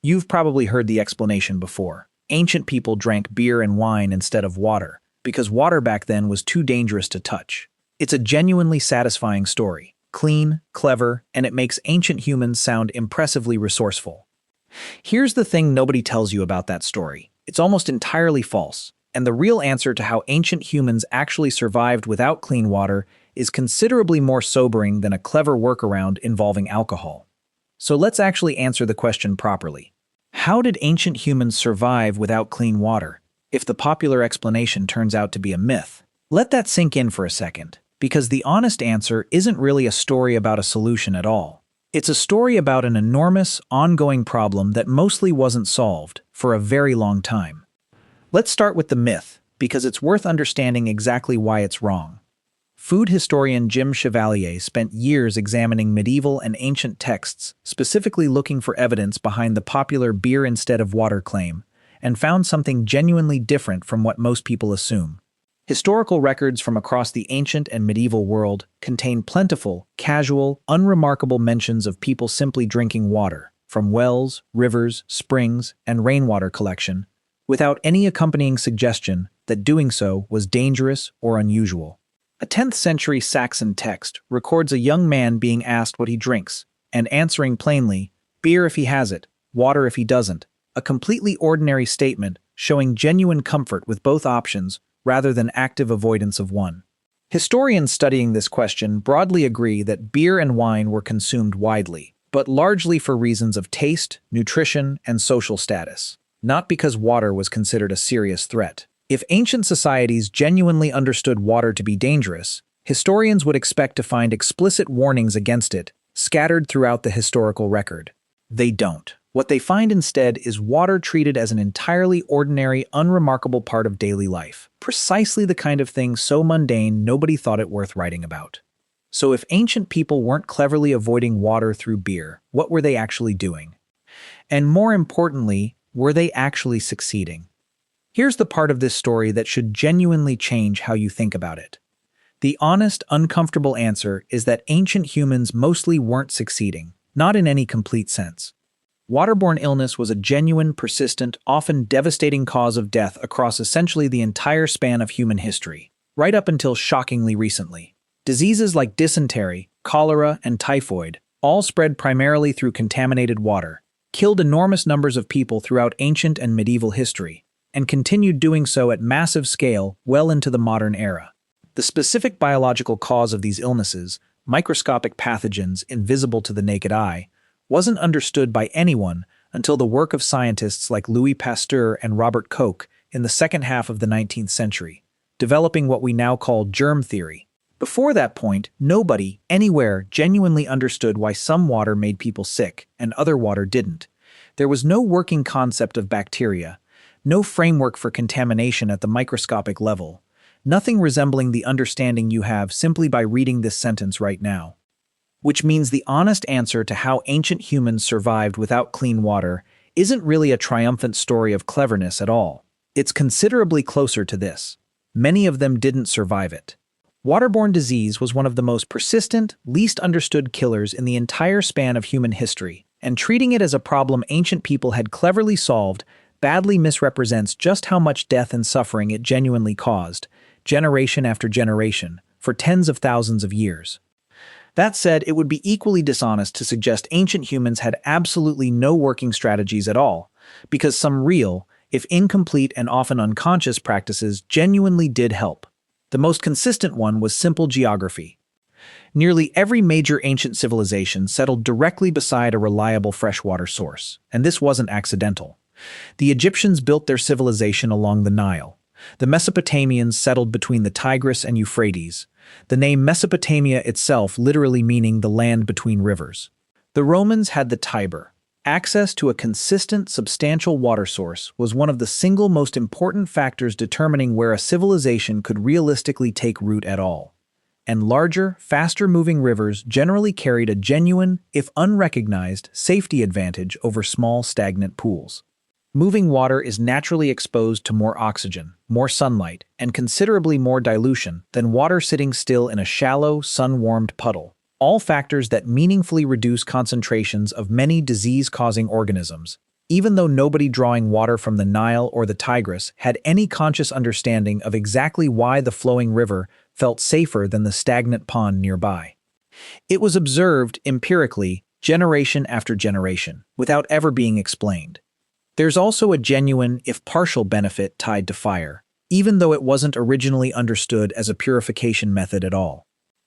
You've probably heard the explanation before. Ancient people drank beer and wine instead of water, because water back then was too dangerous to touch. It's a genuinely satisfying story. Clean, clever, and it makes ancient humans sound impressively resourceful. Here's the thing nobody tells you about that story. It's almost entirely false, and the real answer to how ancient humans actually survived without clean water is considerably more sobering than a clever workaround involving alcohol. So let's actually answer the question properly. How did ancient humans survive without clean water, if the popular explanation turns out to be a myth? Let that sink in for a second, because the honest answer isn't really a story about a solution at all. It's a story about an enormous, ongoing problem that mostly wasn't solved for a very long time. Let's start with the myth, because it's worth understanding exactly why it's wrong. Food historian Jim Chevalier spent years examining medieval and ancient texts, specifically looking for evidence behind the popular beer instead of water claim, and found something genuinely different from what most people assume. Historical records from across the ancient and medieval world contain plentiful, casual, unremarkable mentions of people simply drinking water, from wells, rivers, springs, and rainwater collection, without any accompanying suggestion that doing so was dangerous or unusual. A 10th century Saxon text records a young man being asked what he drinks, and answering plainly, beer if he has it, water if he doesn't, a completely ordinary statement showing genuine comfort with both options rather than active avoidance of one. Historians studying this question broadly agree that beer and wine were consumed widely, but largely for reasons of taste, nutrition, and social status, not because water was considered a serious threat. If ancient societies genuinely understood water to be dangerous, historians would expect to find explicit warnings against it scattered throughout the historical record. They don't. What they find instead is water treated as an entirely ordinary, unremarkable part of daily life. Precisely the kind of thing so mundane nobody thought it worth writing about. So if ancient people weren't cleverly avoiding water through beer, what were they actually doing? And more importantly, were they actually succeeding? Here's the part of this story that should genuinely change how you think about it. The honest, uncomfortable answer is that ancient humans mostly weren't succeeding, not in any complete sense. Waterborne illness was a genuine, persistent, often devastating cause of death across essentially the entire span of human history, right up until shockingly recently. Diseases like dysentery, cholera, and typhoid, all spread primarily through contaminated water, killed enormous numbers of people throughout ancient and medieval history, and continued doing so at massive scale well into the modern era. The specific biological cause of these illnesses, microscopic pathogens invisible to the naked eye, wasn't understood by anyone until the work of scientists like Louis Pasteur and Robert Koch in the second half of the 19th century, developing what we now call germ theory. Before that point, nobody, anywhere, genuinely understood why some water made people sick and other water didn't. There was no working concept of bacteria, no framework for contamination at the microscopic level, nothing resembling the understanding you have simply by reading this sentence right now. Which means the honest answer to how ancient humans survived without clean water isn't really a triumphant story of cleverness at all. It's considerably closer to this. Many of them didn't survive it. Waterborne disease was one of the most persistent, least understood killers in the entire span of human history, and treating it as a problem ancient people had cleverly solved badly misrepresents just how much death and suffering it genuinely caused, generation after generation, for tens of thousands of years. That said, it would be equally dishonest to suggest ancient humans had absolutely no working strategies at all, because some real, if incomplete and often unconscious practices genuinely did help. The most consistent one was simple geography. Nearly every major ancient civilization settled directly beside a reliable freshwater source, and this wasn't accidental. The Egyptians built their civilization along the Nile. The Mesopotamians settled between the Tigris and Euphrates, the name Mesopotamia itself literally meaning the land between rivers. The Romans had the Tiber. Access to a consistent, substantial water source was one of the single most important factors determining where a civilization could realistically take root at all. And larger, faster-moving rivers generally carried a genuine, if unrecognized, safety advantage over small, stagnant pools. Moving water is naturally exposed to more oxygen, more sunlight, and considerably more dilution than water sitting still in a shallow, sun-warmed puddle, all factors that meaningfully reduce concentrations of many disease-causing organisms, even though nobody drawing water from the Nile or the Tigris had any conscious understanding of exactly why the flowing river felt safer than the stagnant pond nearby. It was observed empirically, generation after generation, without ever being explained. There's also a genuine, if partial, benefit tied to fire, even though it wasn't originally understood as a purification method at all.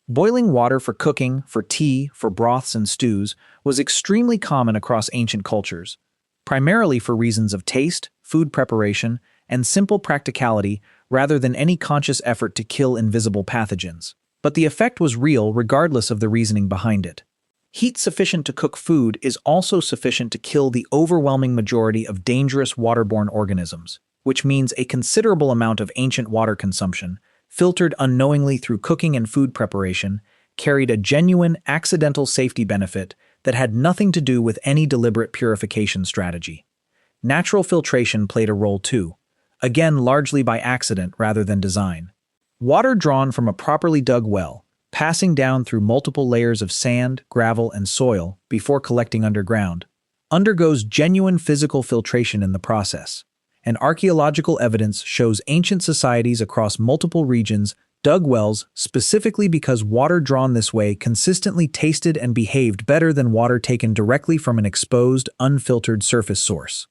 Boiling water for cooking, for tea, for broths and stews was extremely common across ancient cultures, primarily for reasons of taste, food preparation, and simple practicality rather than any conscious effort to kill invisible pathogens. But the effect was real regardless of the reasoning behind it. Heat sufficient to cook food is also sufficient to kill the overwhelming majority of dangerous waterborne organisms, which means a considerable amount of ancient water consumption, filtered unknowingly through cooking and food preparation, carried a genuine accidental safety benefit that had nothing to do with any deliberate purification strategy. Natural filtration played a role too, again largely by accident rather than design. Water drawn from a properly dug well, passing down through multiple layers of sand, gravel, and soil before collecting underground, undergoes genuine physical filtration in the process. And archaeological evidence shows ancient societies across multiple regions dug wells specifically because water drawn this way consistently tasted and behaved better than water taken directly from an exposed, unfiltered surface source.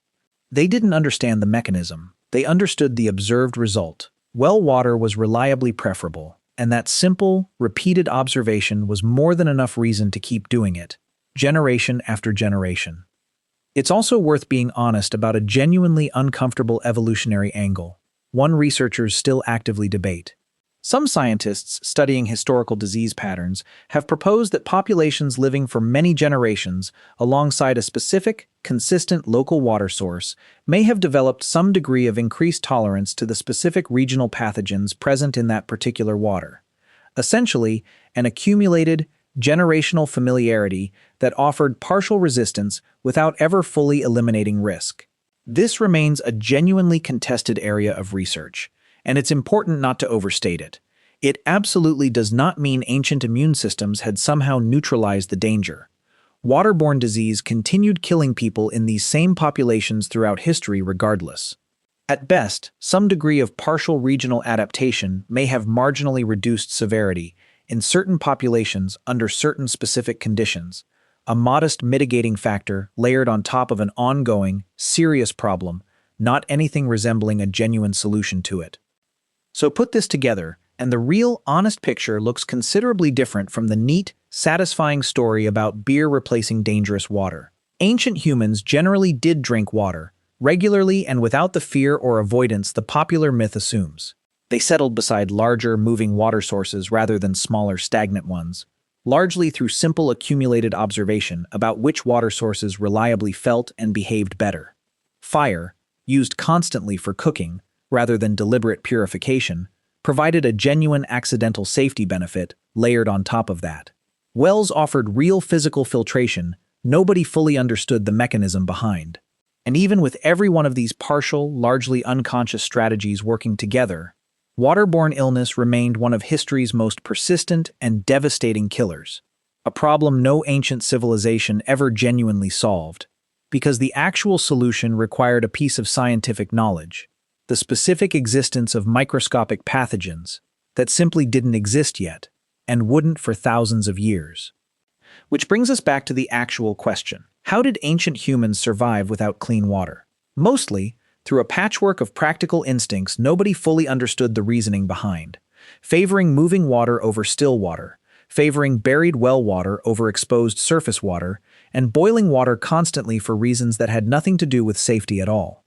They didn't understand the mechanism. They understood the observed result. Well water was reliably preferable, and that simple, repeated observation was more than enough reason to keep doing it, generation after generation. It's also worth being honest about a genuinely uncomfortable evolutionary angle, one researchers still actively debate. Some scientists studying historical disease patterns have proposed that populations living for many generations alongside a specific, consistent local water source may have developed some degree of increased tolerance to the specific regional pathogens present in that particular water. Essentially, an accumulated, generational familiarity that offered partial resistance without ever fully eliminating risk. This remains a genuinely contested area of research, and it's important not to overstate it. It absolutely does not mean ancient immune systems had somehow neutralized the danger. Waterborne disease continued killing people in these same populations throughout history regardless. At best, some degree of partial regional adaptation may have marginally reduced severity in certain populations under certain specific conditions, a modest mitigating factor layered on top of an ongoing, serious problem, not anything resembling a genuine solution to it. So put this together, and the real, honest picture looks considerably different from the neat, satisfying story about beer replacing dangerous water. Ancient humans generally did drink water, regularly and without the fear or avoidance the popular myth assumes. They settled beside larger, moving water sources rather than smaller, stagnant ones, largely through simple accumulated observation about which water sources reliably felt and behaved better. Fire, used constantly for cooking, rather than deliberate purification, provided a genuine accidental safety benefit layered on top of that. Wells offered real physical filtration, nobody fully understood the mechanism behind. And even with every one of these partial, largely unconscious strategies working together, waterborne illness remained one of history's most persistent and devastating killers, a problem no ancient civilization ever genuinely solved, because the actual solution required a piece of scientific knowledge, the specific existence of microscopic pathogens that simply didn't exist yet, and wouldn't for thousands of years. Which brings us back to the actual question. How did ancient humans survive without clean water? Mostly, through a patchwork of practical instincts nobody fully understood the reasoning behind, favoring moving water over still water, favoring buried well water over exposed surface water, and boiling water constantly for reasons that had nothing to do with safety at all.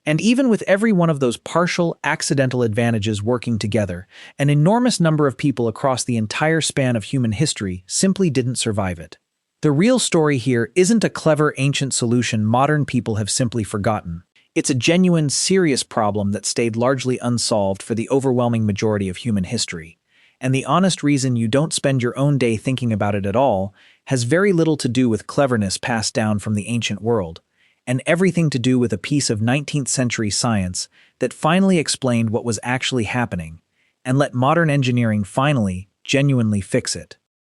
And even with every one of those partial, accidental advantages working together, an enormous number of people across the entire span of human history simply didn't survive it. The real story here isn't a clever ancient solution modern people have simply forgotten. It's a genuine, serious problem that stayed largely unsolved for the overwhelming majority of human history. And the honest reason you don't spend your own day thinking about it at all has very little to do with cleverness passed down from the ancient world, and everything to do with a piece of 19th century science that finally explained what was actually happening, and let modern engineering finally, genuinely fix it.